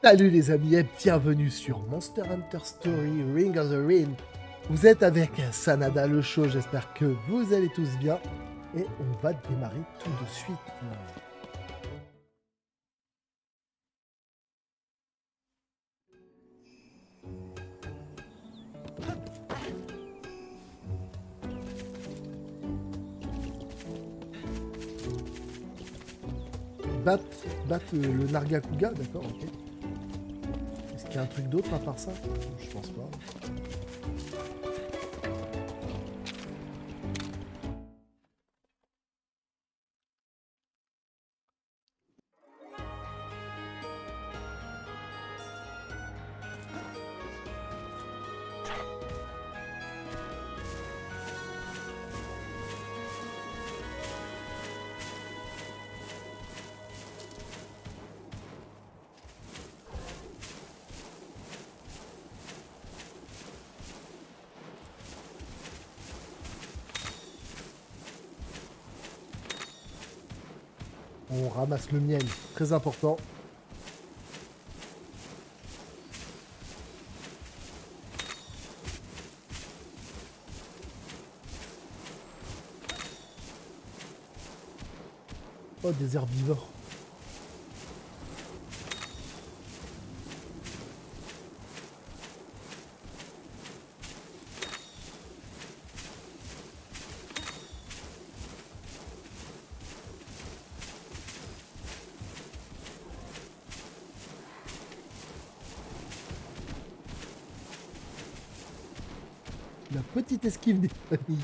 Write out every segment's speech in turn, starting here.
Salut les amis et bienvenue sur Monster Hunter Story Ring of the Ring. Vous êtes avec Sanada le show, j'espère que vous allez tous bien et on va démarrer tout de suite. Battre le Nargacuga, d'accord, ok. Est-ce qu'il y a un truc d'autre à part ça? Je pense pas. On ramasse le miel, très important. Oh, des herbivores. La petite esquive des familles.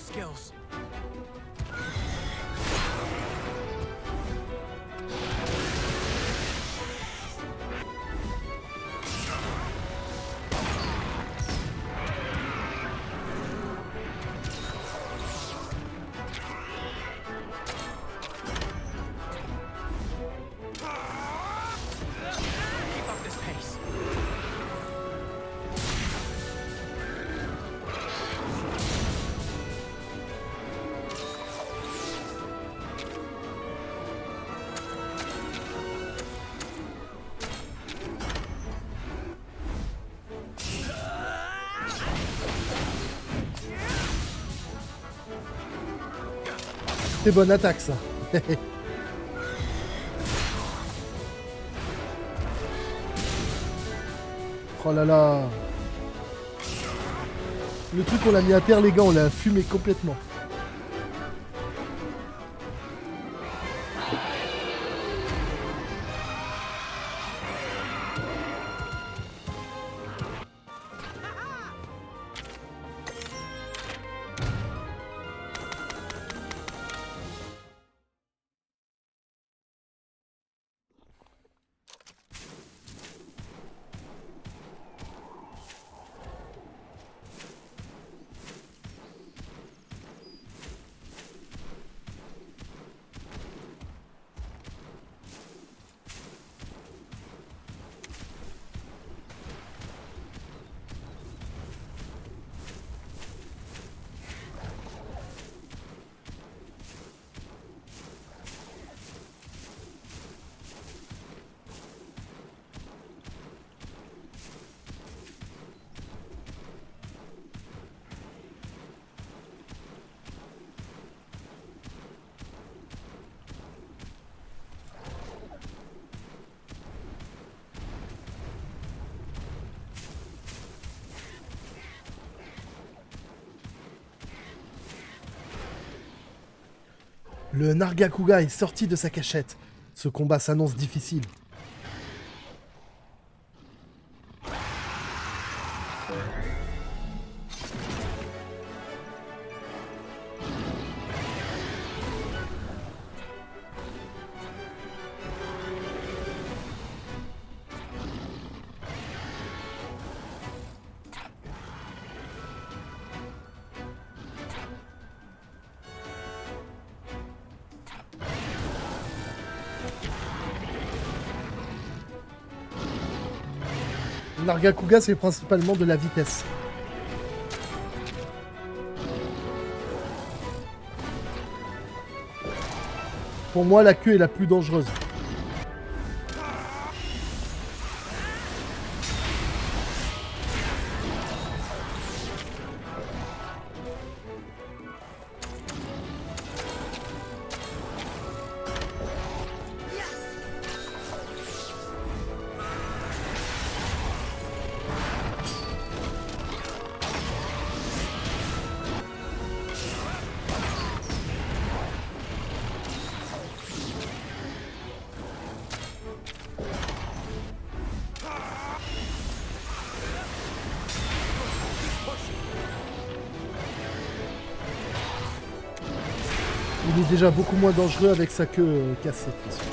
skills. Keep up this pace. C'est bonne attaque, ça. Oh là là. Le truc, on l'a mis à terre, les gars, on l'a fumé complètement. Le Nargacuga est sorti de sa cachette. Ce combat s'annonce difficile. Nargacuga, c'est principalement de la vitesse. Pour moi, la queue est la plus dangereuse. Il est déjà beaucoup moins dangereux avec sa queue cassée. De toute façon.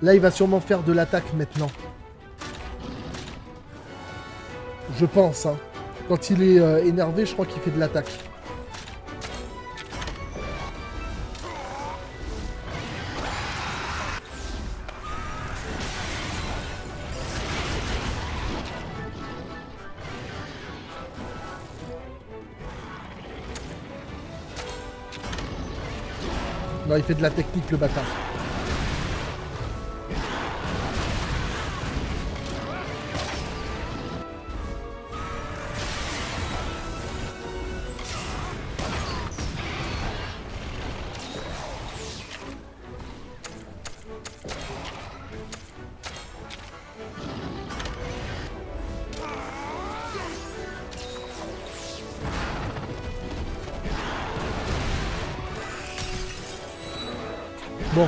Là, il va sûrement faire de l'attaque maintenant. Je pense, hein. Quand il est énervé, je crois qu'il fait de l'attaque. Non, il fait de la technique, le bâtard. Bon.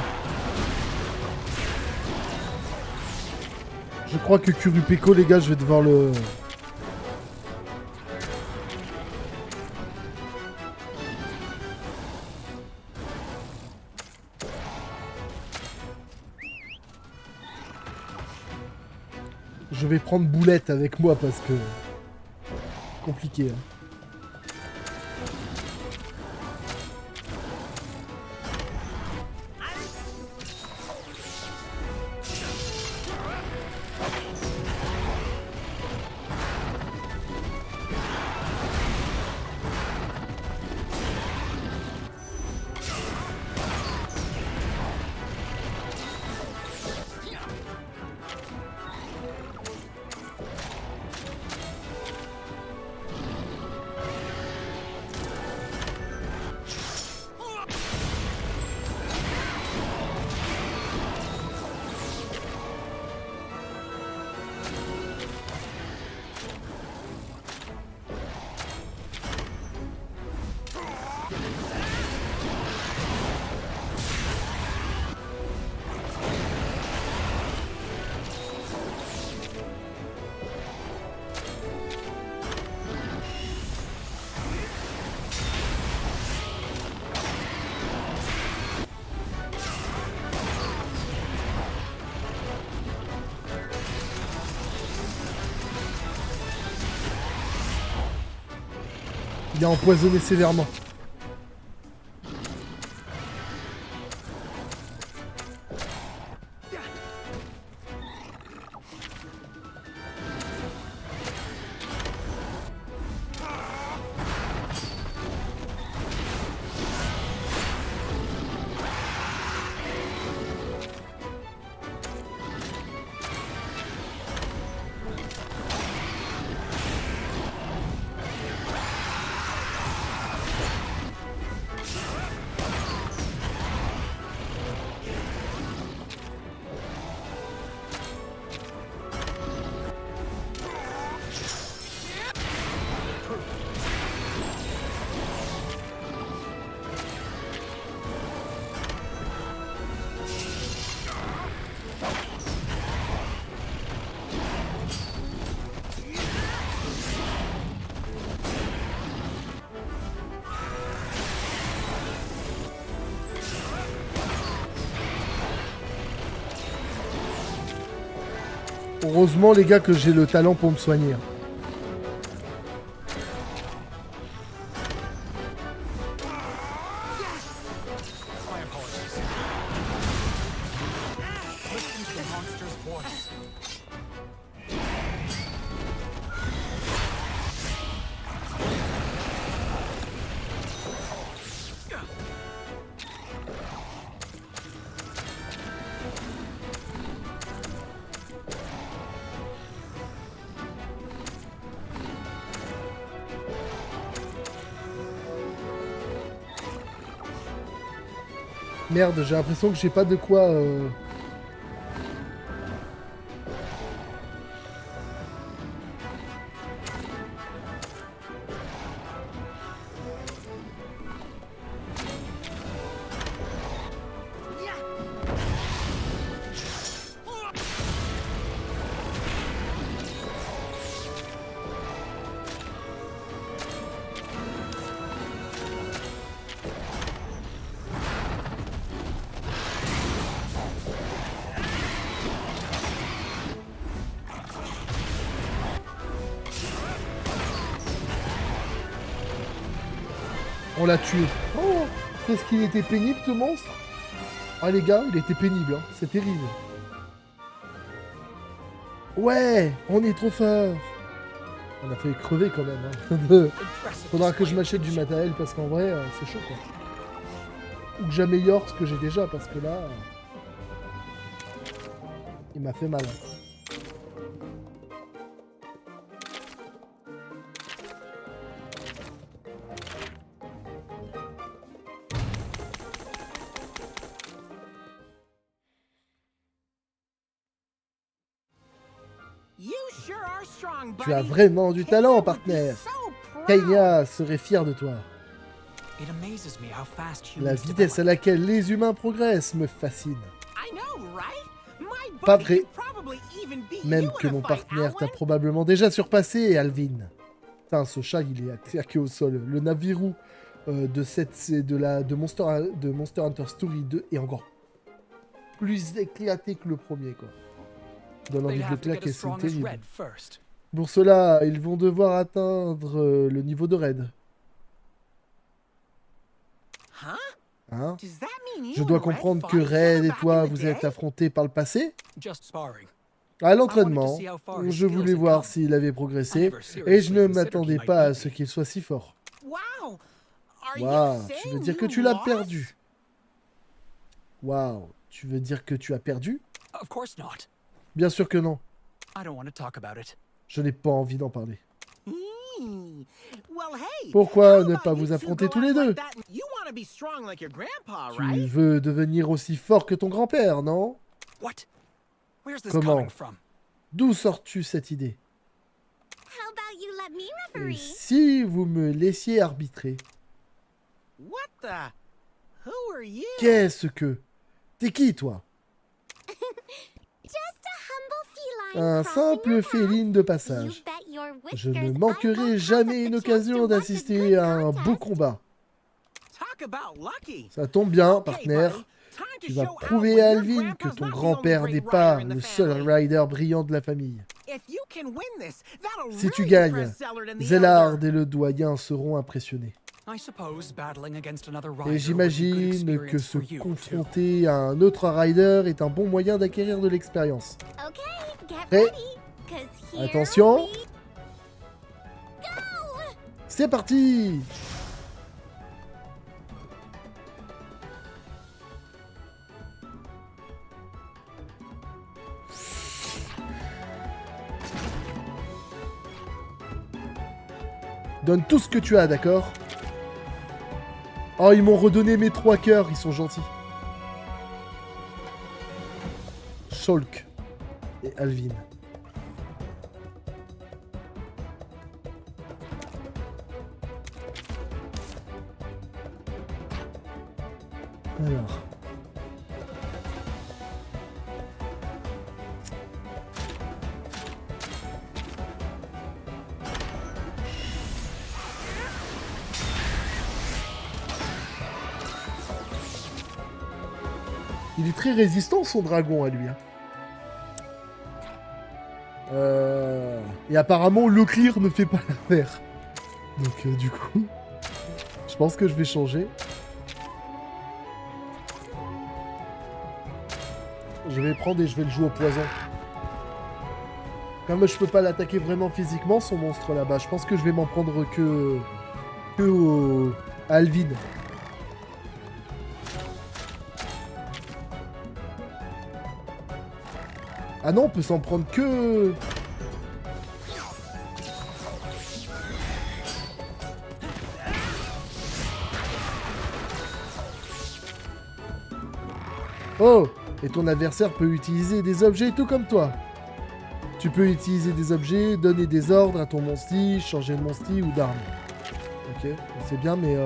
Je crois que Kurupeko, les gars, je vais devoir le... Je vais prendre Boulette avec moi parce que... Compliqué, hein. Il a empoisonné sévèrement. Heureusement les gars que j'ai le talent pour me soigner. Merde, j'ai l'impression que j'ai pas de quoi... On l'a tué. Oh, qu'est-ce qu'il était pénible, ce monstre. Ah les gars, il était pénible, hein. C'est terrible. Ouais, on est trop fort. On a fait crever quand même. Hein. Faudra que je m'achète du matériel parce qu'en vrai, c'est chaud quoi. Ou que j'améliore ce que j'ai déjà parce que là... il m'a fait mal. Tu as vraiment du talent, partenaire. Kainia serait fier de toi. La vitesse à laquelle les humains progressent me fascine. Pas vrai. Même que mon partenaire t'a probablement déjà surpassé, Alvin. Putain, ce chat, il est attaqué au sol. Le Naviru de Monster Hunter Story 2 est encore plus éclaté que le premier, quoi. Donne envie de le claquer, c'est terrible. Pour cela, ils vont devoir atteindre le niveau de raid. Hein? Je dois comprendre que Red et toi, vous êtes affrontés par le passé? À l'entraînement, je voulais voir s'il avait progressé, et je ne m'attendais pas à ce qu'il soit si fort. Waouh, tu veux dire que tu l'as perdu? Waouh, tu veux dire que tu as perdu? Bien sûr que non. Je n'ai pas envie d'en parler. Pourquoi ne pas vous affronter tous les deux? Tu veux devenir aussi fort que ton grand-père, non? Comment? D'où sors-tu cette idée? Et si vous me laissiez arbitrer? Qu'est-ce que? T'es qui, toi? Un simple féline de passage. Je ne manquerai jamais une occasion d'assister à un beau combat. Ça tombe bien, partenaire. Tu vas prouver à Alvin que ton grand-père n'est pas le seul rider brillant de la famille. Si tu gagnes, Zellard et le doyen seront impressionnés. Et j'imagine que se confronter à un autre rider est un bon moyen d'acquérir de l'expérience. Prêt? Attention. C'est parti! Donne tout ce que tu as, d'accord? Oh, ils m'ont redonné mes 3 cœurs, ils sont gentils. Shulk et Alvin. Alors. Il est très résistant, son dragon, à lui. Hein. Et apparemment, le clear ne fait pas l'affaire. Donc, du coup, je pense que je vais changer. Je vais prendre et je vais le jouer au poison. Comme je peux pas l'attaquer vraiment physiquement, son monstre là-bas, je pense que je vais m'en prendre que au Alvin. Ah non, on peut s'en prendre que... Oh! Et ton adversaire peut utiliser des objets tout comme toi. Tu peux utiliser des objets, donner des ordres à ton monsti, changer de monsti ou d'arme. Ok, c'est bien, mais...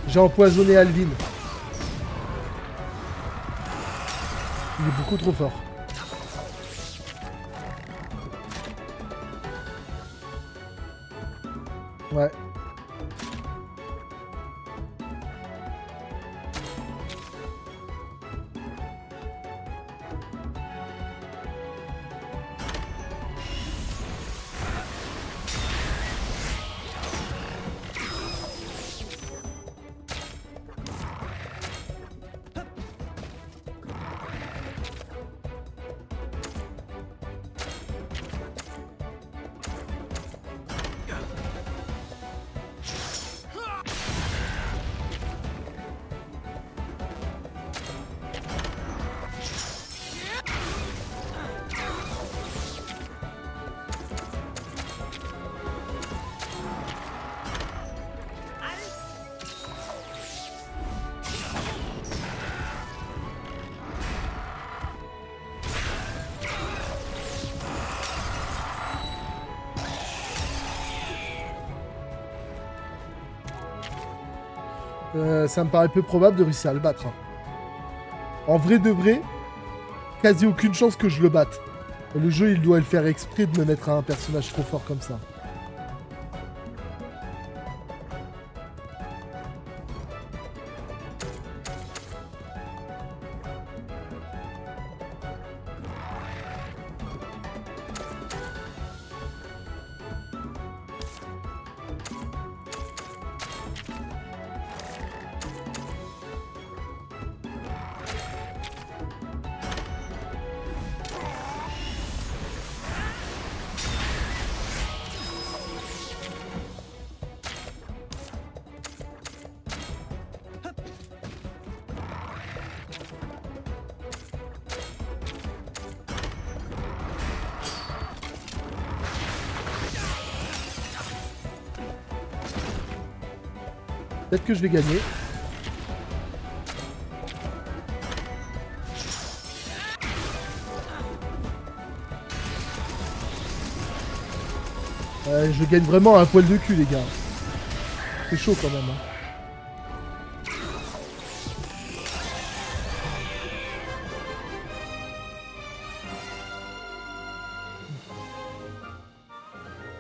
J'ai empoisonné Alvin. Il est beaucoup trop fort. Ouais. Ça me paraît peu probable de réussir à le battre. Hein. En vrai de vrai, quasi aucune chance que je le batte. Le jeu, il doit le faire exprès de me mettre à un personnage trop fort comme ça. Peut-être que je vais gagner. Je gagne vraiment un poil de cul, les gars. C'est chaud quand même. Hein.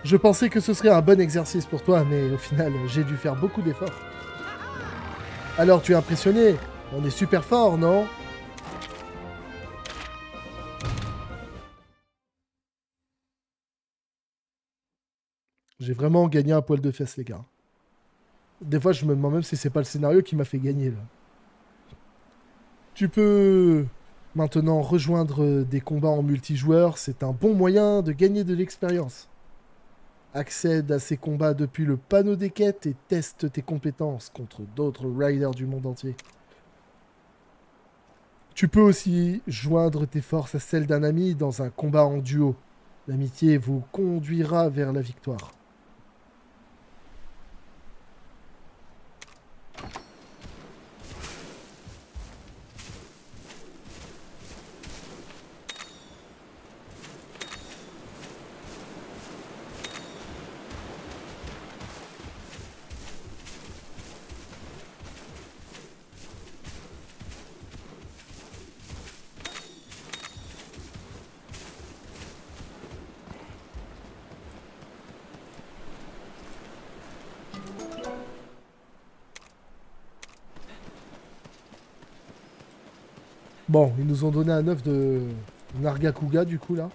Je pensais que ce serait un bon exercice pour toi, mais au final, j'ai dû faire beaucoup d'efforts. Alors, tu es impressionné? On est super fort, non? J'ai vraiment gagné un poil de fesses, les gars. Des fois, je me demande même si c'est pas le scénario qui m'a fait gagner, là. Tu peux maintenant rejoindre des combats en multijoueur. C'est un bon moyen de gagner de l'expérience. Accède à ces combats depuis le panneau des quêtes et teste tes compétences contre d'autres riders du monde entier. Tu peux aussi joindre tes forces à celles d'un ami dans un combat en duo. L'amitié vous conduira vers la victoire. Bon, ils nous ont donné un œuf de Nargacuga du coup là.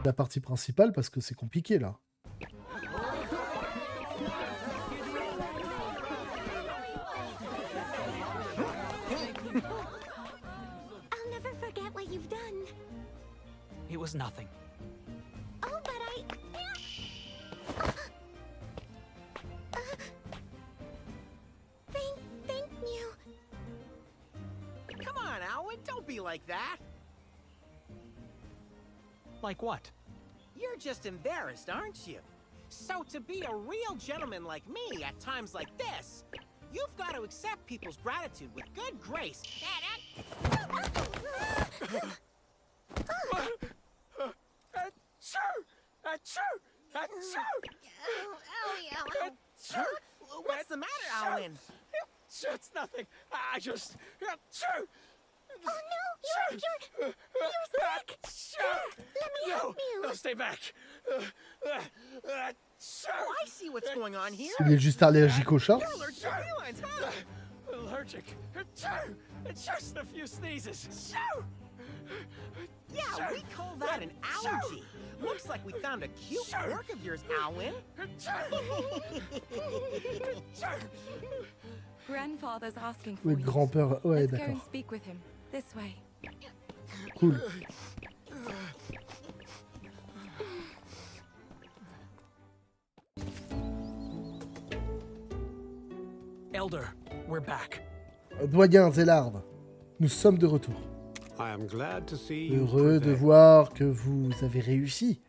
La partie principale parce que c'est compliqué là. It was nothing. Oh, but I... Thank you. Come on, Alwyn, don't be like that. Like what? You're just embarrassed, aren't you? So to be a real gentleman like me at times like this, you've got to accept people's gratitude with good grace. Achoo! Achoo! Achoo! Oh, yeah. Huh? What's the matter, Alwyn? It's nothing. I just. Oh no, you're sick. Let me help you. No, stay back. Oh, I see what's going on here. Il est juste allergique au chat. You're allergic to felines, huh? Allergic. It's just a few sneezes. Yeah, we call that an allergy. Looks like we found a cute quirk of yours, Alwyn. Grandfather's asking for Le you. grand-père. Ouais, Let's go and d'accord. speak with him. This way. Cool. Elder, we're back. Doyen Zellard, nous sommes de retour. I am glad to see you Heureux de prevail. voir que vous avez réussi.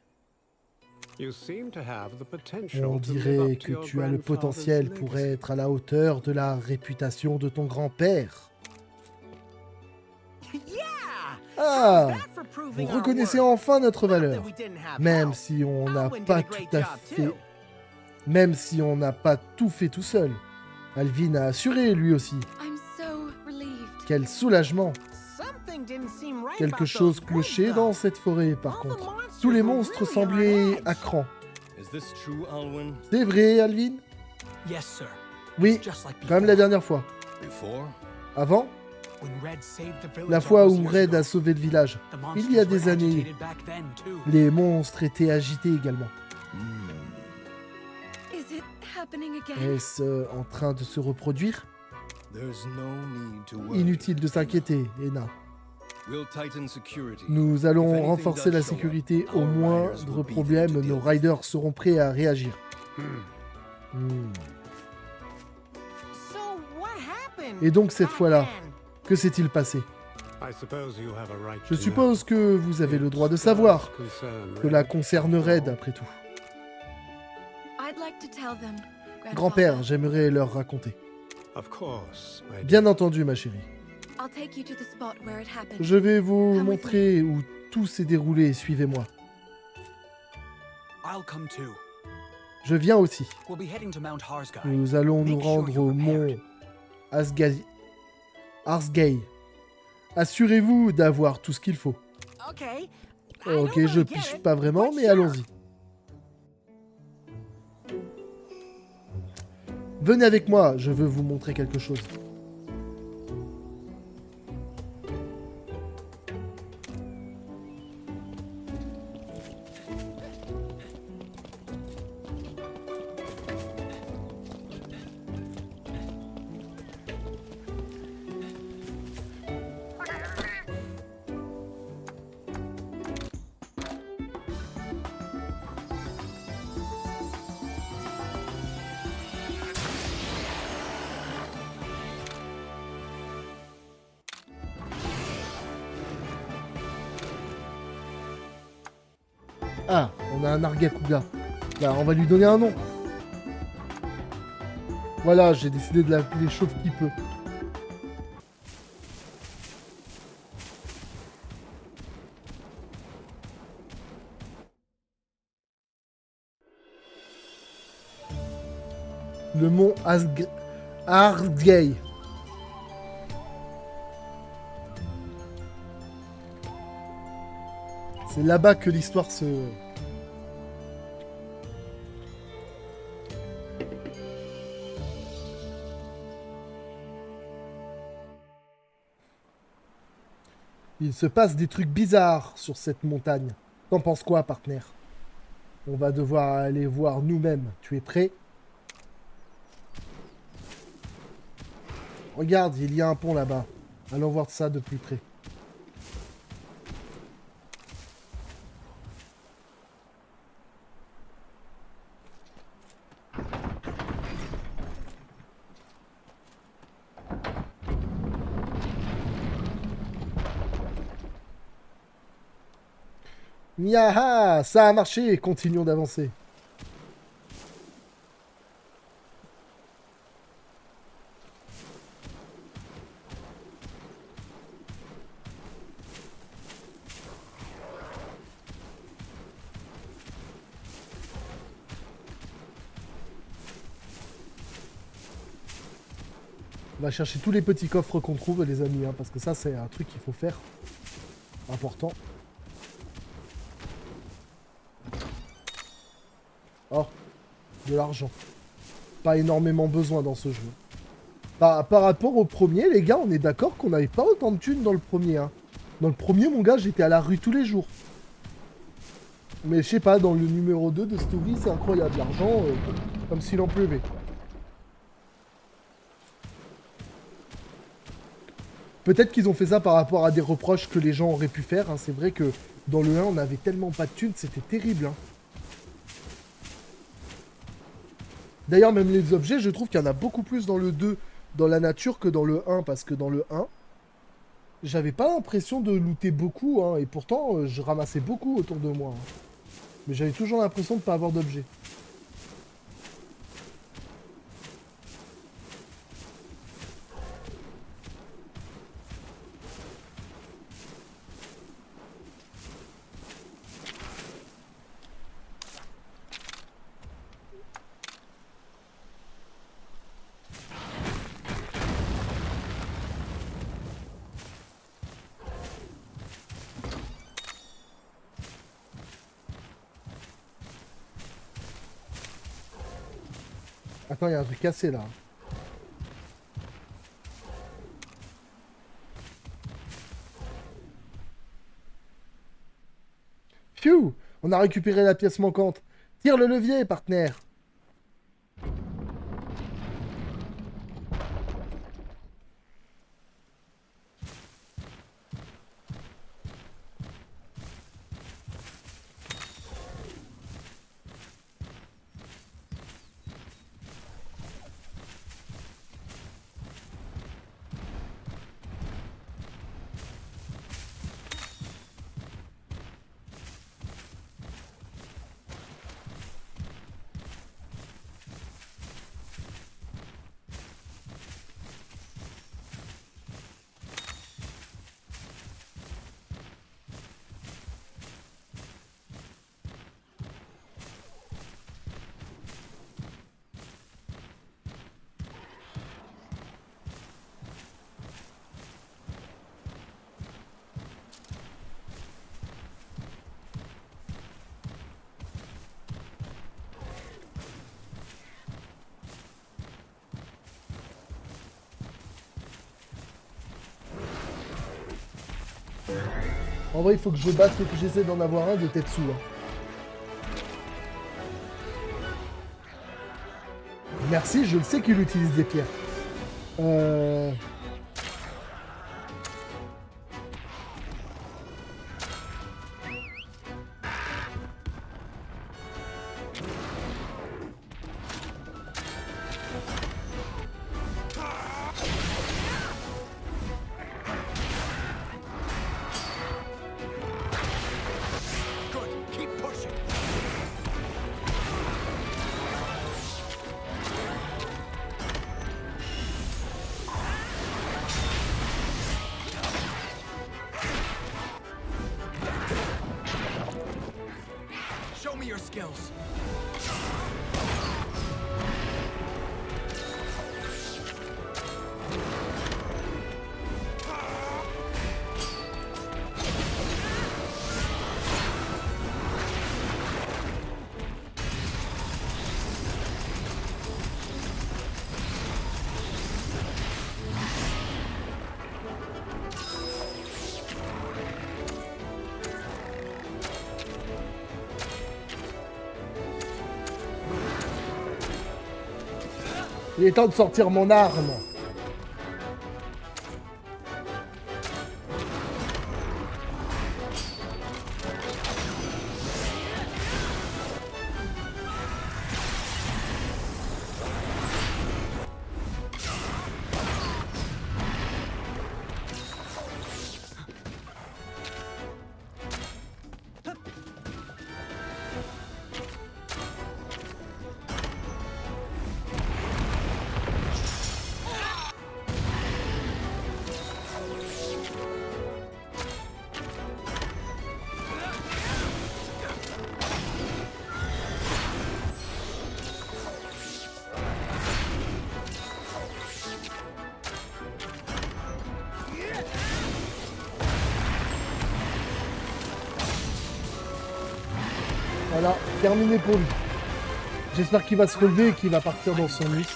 You seem to have the potential On to live dirait up to que your tu as le grandfather's potentiel pour legacy. être à la hauteur de la réputation de ton grand-père. Yeah! Ah, That for proving vous our reconnaissez worth. enfin notre Not that valeur. we didn't have Même help. si on n'a Alwyn did pas a tout great à job, fait... too. Même si on n'a pas tout fait tout seul. Alvin a assuré lui aussi. I'm so relieved. Quel soulagement. Something didn't seem right Quelque about chose those clochait woods, dans though. cette forêt par All the contre. monsters Tous les were monstres really on semblaient edge. à cran. Is this true, Alwyn? C'est vrai, Alvin? Yes, sir. Oui, Just like comme la dernière fois. Before? Avant, When Red saved the village la all fois those où years Red a ago, sauvé le village. the Il y a monsters des were années, agitated back then, too. les monstres étaient agités également. Is it happening again? Est-ce en train de se reproduire? There's no need to worry. Inutile de s'inquiéter, Ena. We'll tighten security. Nous If allons anything renforcer does la show up, sécurité. Au our riders moindre will be there problème, to nos deal with riders seront prêts à réagir. Hmm. So what happened, Et donc cette back fois-là, then? que s'est-il passé? I suppose you have a right Je to suppose que vous avez le droit de It's savoir. does concern Cela Red. concerne Red, après tout. I'd like to tell them. Grand-père, Grandfather. j'aimerais leur raconter. Of course, my Bien dear. entendu, ma chérie. I'll take you to the spot where it happened. Je vais vous Come with montrer où tout s'est déroulé. Suivez-moi. I'll come too. Je viens aussi. We'll be heading to Mount Harzgai. Nous allons nous Make sure rendre you're au mont prepared. Arsgay. Assurez-vous d'avoir tout ce qu'il faut. Okay. I Ok, don't je really get piche it, pas vraiment, but mais sure. allons-y. Venez avec moi, je veux vous montrer quelque chose. Ah, on a un Argakuga. Bah, on va lui donner un nom. Voilà, j'ai décidé de l'appeler Chauve qui peut. Le mont Ardgay. C'est là-bas que l'histoire se... Il se passe des trucs bizarres sur cette montagne. T'en penses quoi, partenaire? On va devoir aller voir nous-mêmes. Tu es prêt? Regarde, il y a un pont là-bas. Allons voir ça de plus près. Yaha, ça a marché, continuons d'avancer. On va chercher tous les petits coffres qu'on trouve, les amis, hein, parce que ça, c'est un truc qu'il faut faire. Important. Oh, de l'argent. Pas énormément besoin dans ce jeu. Par rapport au premier, les gars, on est d'accord qu'on n'avait pas autant de thunes dans le premier. Hein. Dans le premier, mon gars, j'étais à la rue tous les jours. Mais je sais pas, dans le numéro 2 de Story, c'est incroyable. L'argent, comme s'il en pleuvait. Peut-être qu'ils ont fait ça par rapport à des reproches que les gens auraient pu faire. Hein. C'est vrai que dans le 1, on avait tellement pas de thunes, c'était terrible. Hein. D'ailleurs, même les objets, je trouve qu'il y en a beaucoup plus dans le 2, dans la nature, que dans le 1. Parce que dans le 1, j'avais pas l'impression de looter beaucoup. Hein, et pourtant, je ramassais beaucoup autour de moi. Hein. Mais j'avais toujours l'impression de pas avoir d'objets. Attends, il y a un truc cassé là. Phew! On a récupéré la pièce manquante. Tire le levier, partenaire. En vrai, il faut que je batte et que j'essaie d'en avoir un de Tetsu. Hein. Merci, je le sais qu'il utilise des pierres. Show me your skills. Il est temps de sortir mon arme. Voilà, terminé pour lui. J'espère qu'il va se relever et qu'il va partir dans son nid.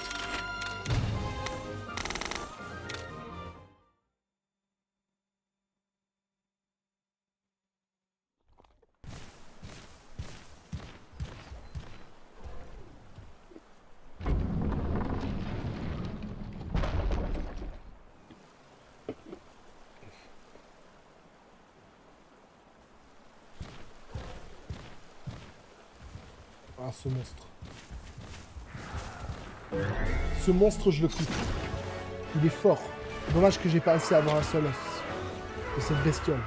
Ah, ce monstre. Ce monstre, je le kiffe. Il est fort. Dommage que j'ai pas réussi à avoir un seul œuf de cette bestiole.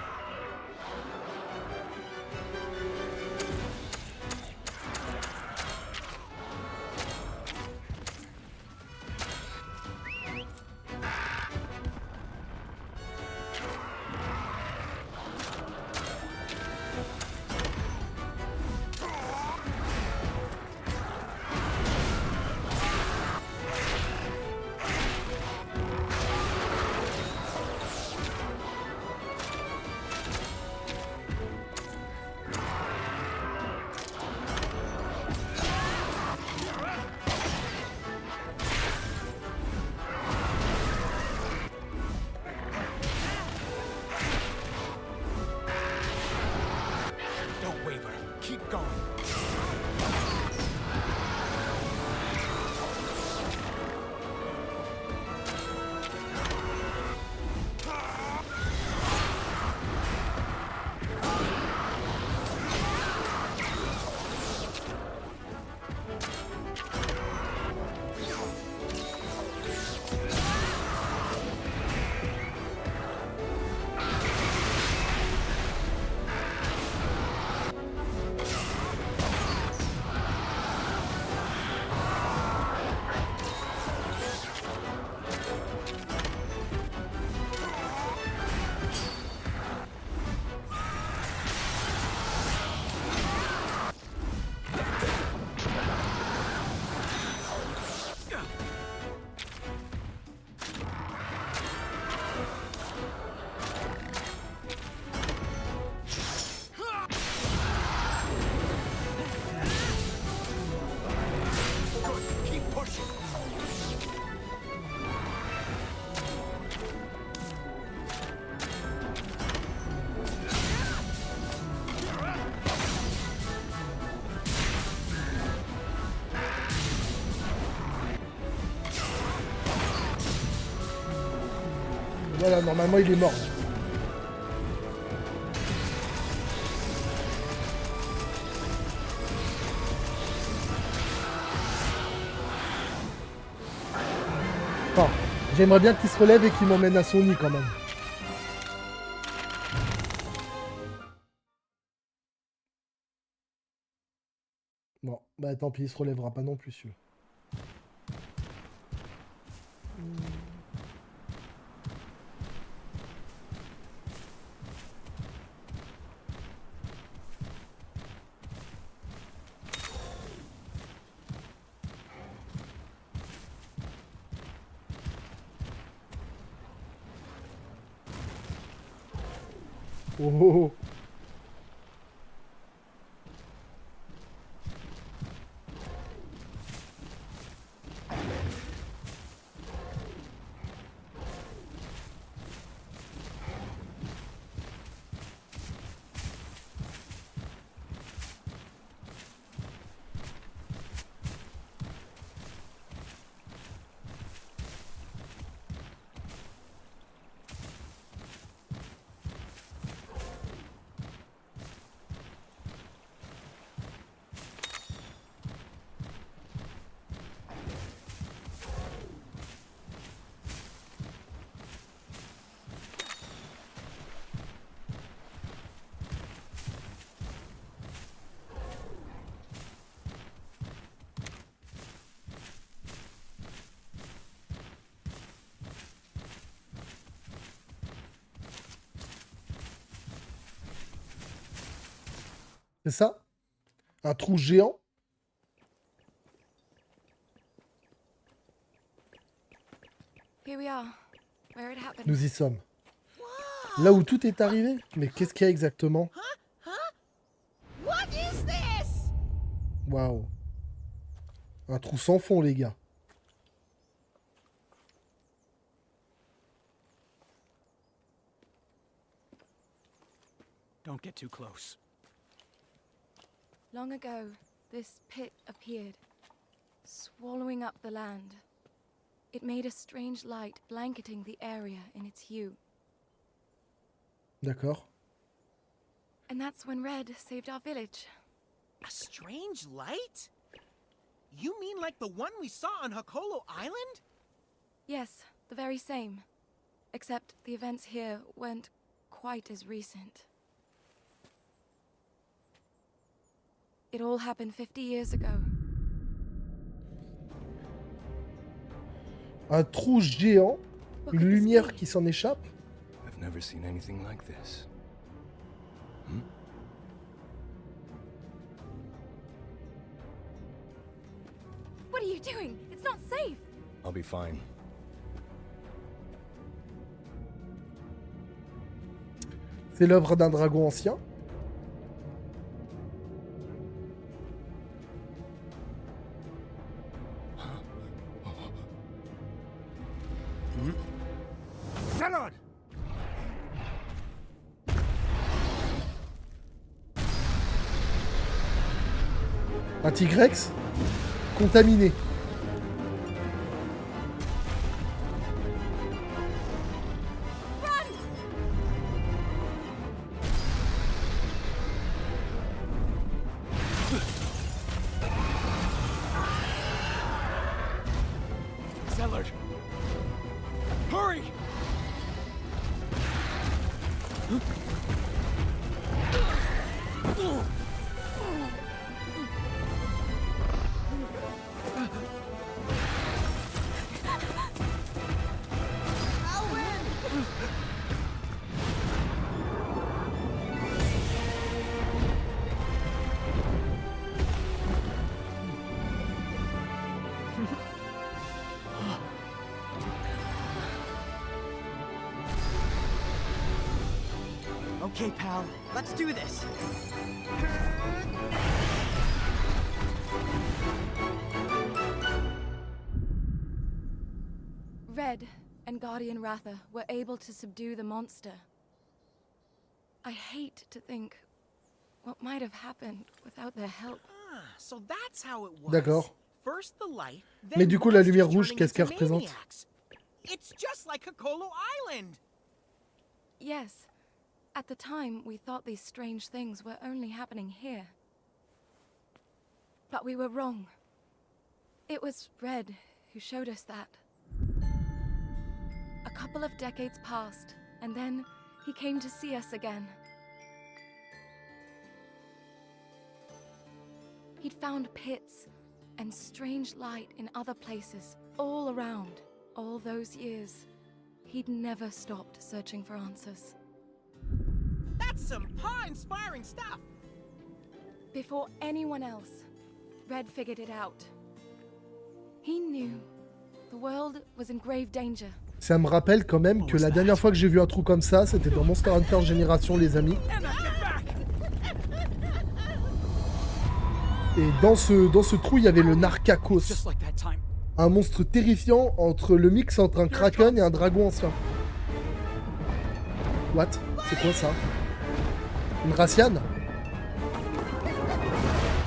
Don't waver. Keep going. Keep pushing. Voilà, normalement il est mort. Enfin, j'aimerais bien qu'il se relève et qu'il m'emmène à son nid quand même. Bon, bah tant pis, il se relèvera pas non plus celui-là. Oh, oh, oh. C'est ça? Un trou géant? Here we are, where it happened. Nous y sommes. Là où tout est arrivé? Mais qu'est-ce qu'il y a exactement? What is this? Waouh. Un trou sans fond, les gars. Don't get too close. Long ago, this pit appeared, swallowing up the land. It made a strange light blanketing the area in its hue. D'accord. And that's when Red saved our village. A strange light? You mean like the one we saw on Hakolo Island? Yes, the very same. Except the events here weren't quite as recent. It all happened 50 years ago. Un trou géant, What une could this lumière be? qui s'en échappe. I've never seen anything like this. What are you doing? It's not safe! I'll be fine. C'est l'œuvre d'un dragon ancien. Gerard! Un Tigrex contaminé. Zellard! Hurry! Okay, pal, let's do this. Red and Guardian Ratha were able to subdue the monster. I hate to think what might have happened without their help. Ah, so that's how it was. D'accord. First the light, Mais then du coup, la lumière monsters rouge, turning qu'est-ce qu'elle into représente? maniacs. It's just like Hakolo Island. Yes, at the time we thought these strange things were only happening here. But we were wrong. It was Red who showed us that. A couple of decades passed, and then he came to see us again. He'd found pits and strange light in other places, all around. All those years, he'd never stopped searching for answers. That's some awe-inspiring stuff. Before anyone else, Red figured it out. He knew the world was in grave danger. Ça me rappelle quand même que la dernière fois que j'ai vu un trou comme ça, c'était dans Monster Hunter Génération, les amis. And I get back! Et dans ce trou, il y avait le Narcakos. Just like that time. Un monstre terrifiant entre le mix entre un kraken et un dragon ancien. What? C'est quoi ça? Une Raciane?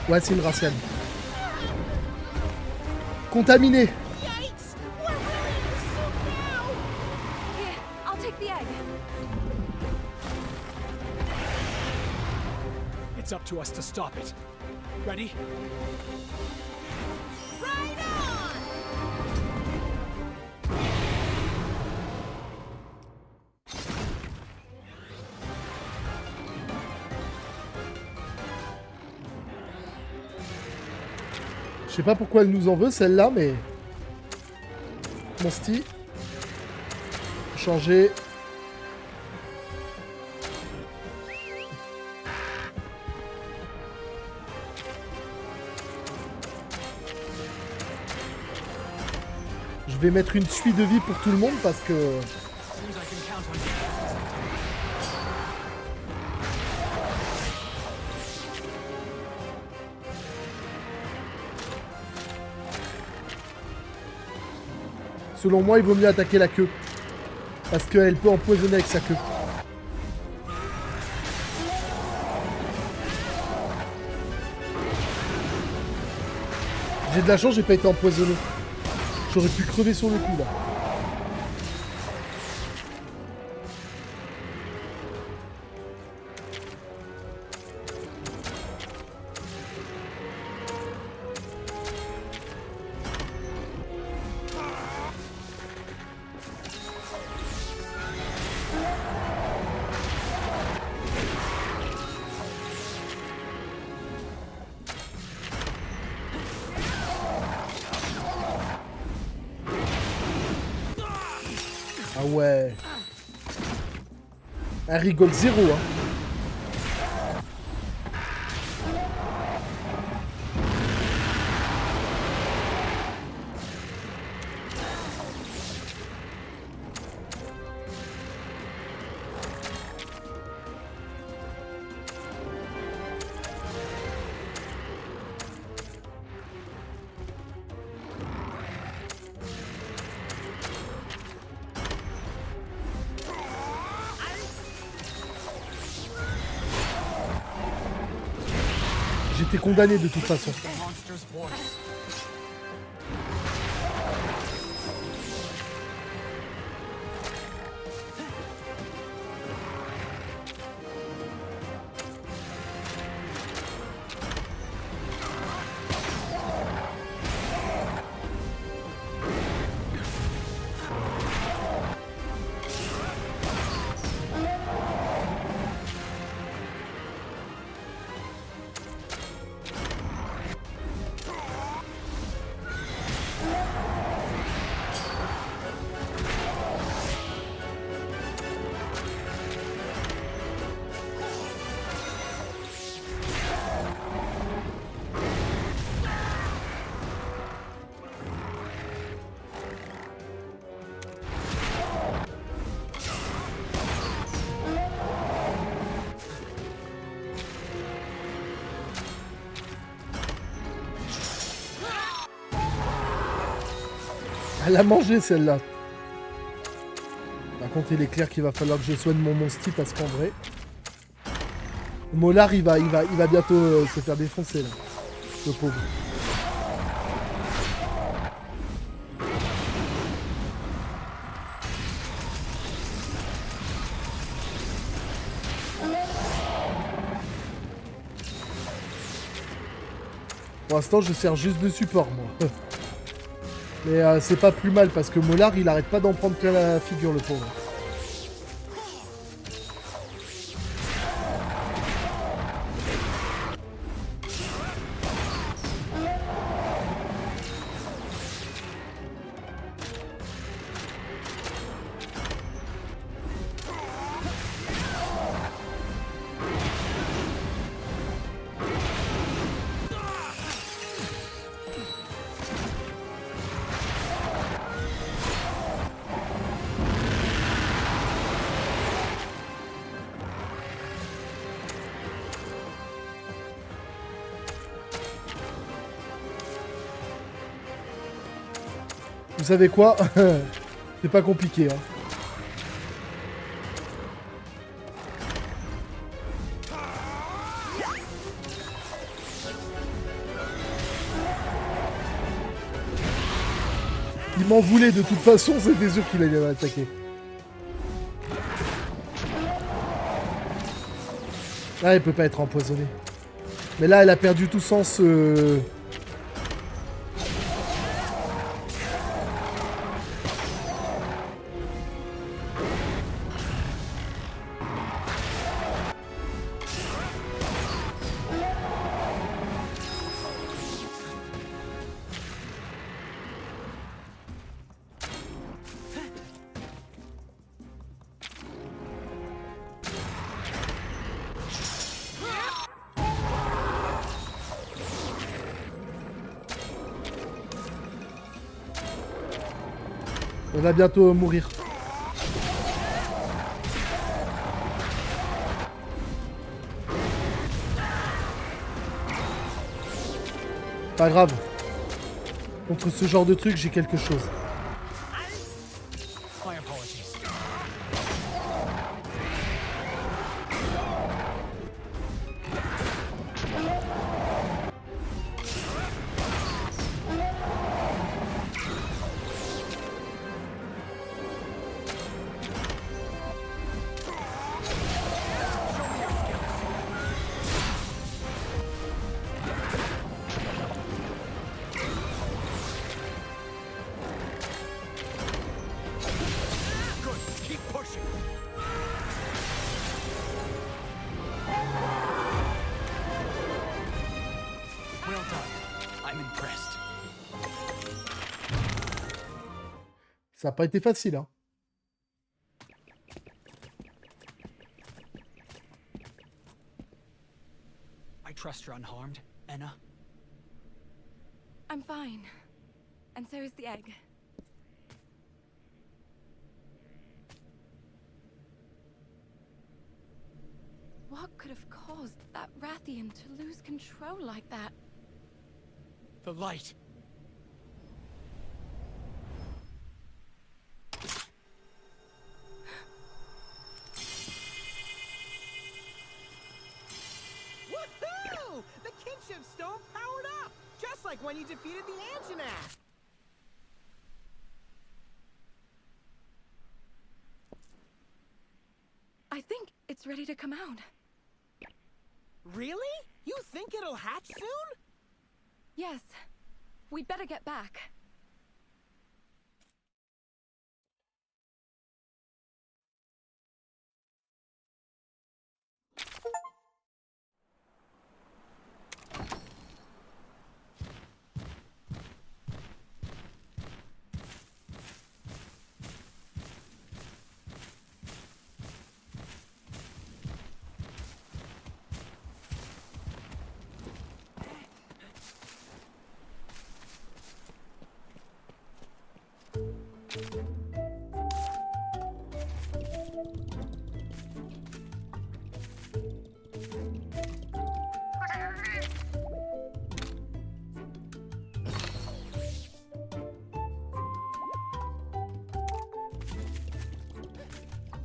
Ouais, c'est une Raciane. Contaminé. Yikes! We're really in the soup now! Here, I'll take the egg. It's up to us to stop it. Ready? Right on! Je sais pas pourquoi elle nous en veut celle-là, mais... Mon style. Changer. Je vais mettre une suite de vie pour tout le monde parce que... Seems I can count on you. Selon moi, il vaut mieux attaquer la queue. Parce qu'elle peut empoisonner avec sa queue. J'ai de la chance, j'ai pas été empoisonné. J'aurais pu crever sur le coup là. Ah ouais. Elle rigole zéro, hein. J'étais condamné de toute façon. Elle a mangé celle-là. Par contre, il est clair qu'il va falloir que je soigne mon monstie parce qu'en vrai, Molar il va bientôt se faire défoncer là. Le pauvre. Pour l'instant, je sers juste de support, moi. Mais c'est pas plus mal parce que Molar, il arrête pas d'en prendre plein la figure, le pauvre. Vous savez quoi? C'est pas compliqué, hein. Il m'en voulait de toute façon, c'était sûr qu'il allait m'attaquer. Là, elle peut pas être empoisonnée. Mais là, elle a perdu tout sens. On va bientôt mourir. Pas grave. Contre ce genre de truc, j'ai quelque chose. Ça n'a pas été facile, hein. I trust you're unharmed, Enna. I'm fine. And so is the egg. What could have caused that Rathian to lose control like that? The light. Woohoo! The kinship stone powered up, just like when you defeated the Anjanath. I think it's ready to come out. Really? You think it'll hatch soon? Yes. We'd better get back.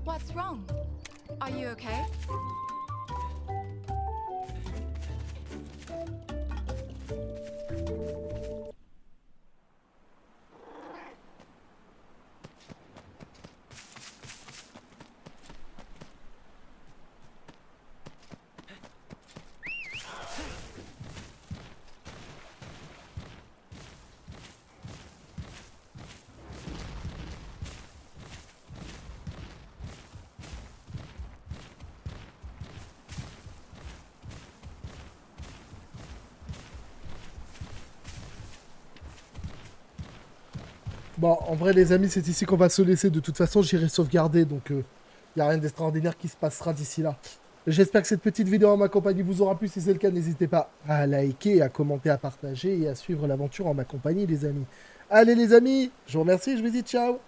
What's wrong? Are you okay? Bon, en vrai, les amis, c'est ici qu'on va se laisser. De toute façon, j'irai sauvegarder, donc il n'y a rien d'extraordinaire qui se passera d'ici là. J'espère que cette petite vidéo en ma compagnie vous aura plu. Si c'est le cas, n'hésitez pas à liker, à commenter, à partager et à suivre l'aventure en ma compagnie, les amis. Allez, les amis, je vous remercie, je vous dis ciao.